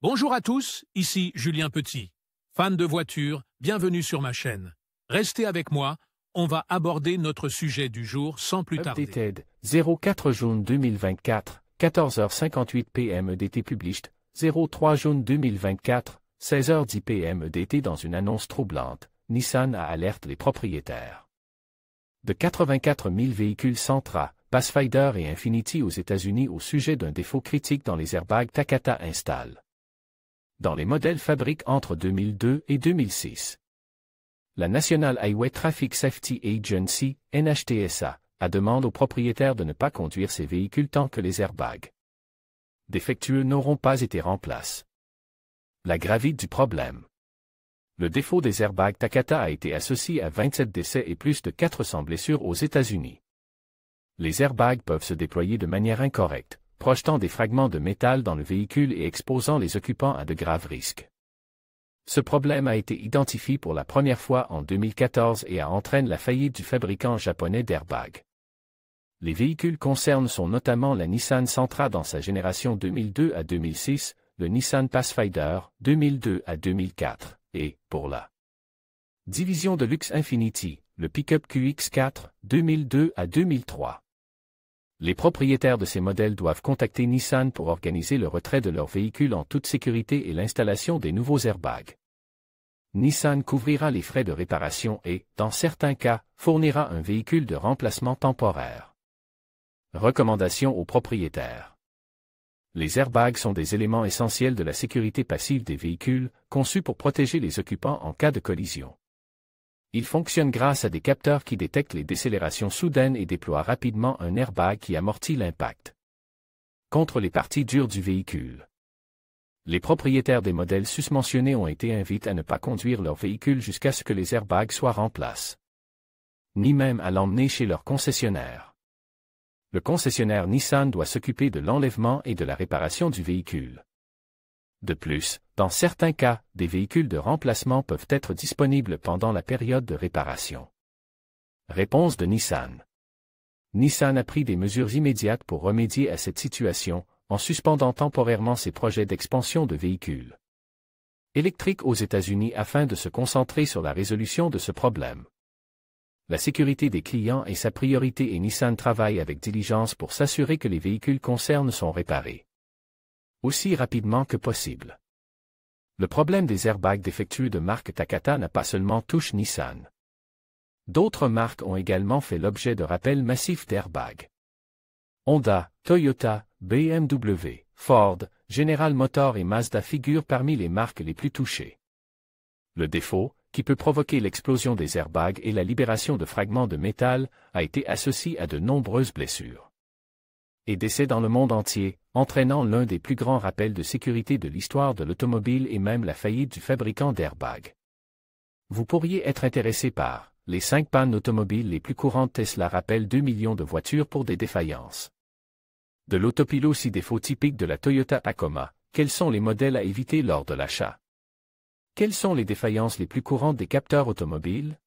Bonjour à tous, ici Julien Petit. Fan de voitures, bienvenue sur ma chaîne. Restez avec moi, on va aborder notre sujet du jour sans plus tarder. Updated, 04 juin 2024, 14h58 PM EDT published, 03 juin 2024, 16h10 PM EDT dans une annonce troublante, Nissan alerte les propriétaires de 84 000 véhicules Sentra, Pathfinder et Infiniti aux États-Unis au sujet d'un défaut critique dans les airbags Takata installe dans les modèles fabriqués entre 2002 et 2006. La National Highway Traffic Safety Agency, NHTSA, demande aux propriétaires de ne pas conduire ces véhicules tant que les airbags défectueux n'auront pas été remplacés. La gravité du problème. Le défaut des airbags Takata a été associé à 27 décès et plus de 400 blessures aux États-Unis. Les airbags peuvent se déployer de manière incorrecte, projetant des fragments de métal dans le véhicule et exposant les occupants à de graves risques. Ce problème a été identifié pour la première fois en 2014 et entraîne la faillite du fabricant japonais d'airbags. Les véhicules concernés sont notamment la Nissan Sentra dans sa génération 2002 à 2006, le Nissan Pathfinder 2002 à 2004, et, pour la division de luxe Infiniti, le pick-up QX4 2002 à 2003. Les propriétaires de ces modèles doivent contacter Nissan pour organiser le retrait de leur véhicule en toute sécurité et l'installation des nouveaux airbags. Nissan couvrira les frais de réparation et, dans certains cas, fournira un véhicule de remplacement temporaire. Recommandations aux propriétaires. Les airbags sont des éléments essentiels de la sécurité passive des véhicules, conçus pour protéger les occupants en cas de collision. Ils fonctionnent grâce à des capteurs qui détectent les décélérations soudaines et déploient rapidement un airbag qui amortit l'impact contre les parties dures du véhicule. Les propriétaires des modèles susmentionnés ont été invités à ne pas conduire leur véhicule jusqu'à ce que les airbags soient remplacés, ni même à l'emmener chez leur concessionnaire. Le concessionnaire Nissan doit s'occuper de l'enlèvement et de la réparation du véhicule. De plus, dans certains cas, des véhicules de remplacement peuvent être disponibles pendant la période de réparation. Réponse de Nissan. Nissan a pris des mesures immédiates pour remédier à cette situation, en suspendant temporairement ses projets d'expansion de véhicules électriques aux États-Unis afin de se concentrer sur la résolution de ce problème. La sécurité des clients est sa priorité et Nissan travaille avec diligence pour s'assurer que les véhicules concernés sont réparés aussi rapidement que possible. Le problème des airbags défectueux de marque Takata n'a pas seulement touché Nissan. D'autres marques ont également fait l'objet de rappels massifs d'airbags. Honda, Toyota, BMW, Ford, General Motors et Mazda figurent parmi les marques les plus touchées. Le défaut, qui peut provoquer l'explosion des airbags et la libération de fragments de métal, a été associé à de nombreuses blessures et décès dans le monde entier, entraînant l'un des plus grands rappels de sécurité de l'histoire de l'automobile et même la faillite du fabricant d'airbags. Vous pourriez être intéressé par les 5 pannes automobiles les plus courantes. Tesla rappelle 2 millions de voitures pour des défaillances de l'autopilot. 6 défauts typiques de la Toyota Tacoma. Quels sont les modèles à éviter lors de l'achat? Quelles sont les défaillances les plus courantes des capteurs automobiles?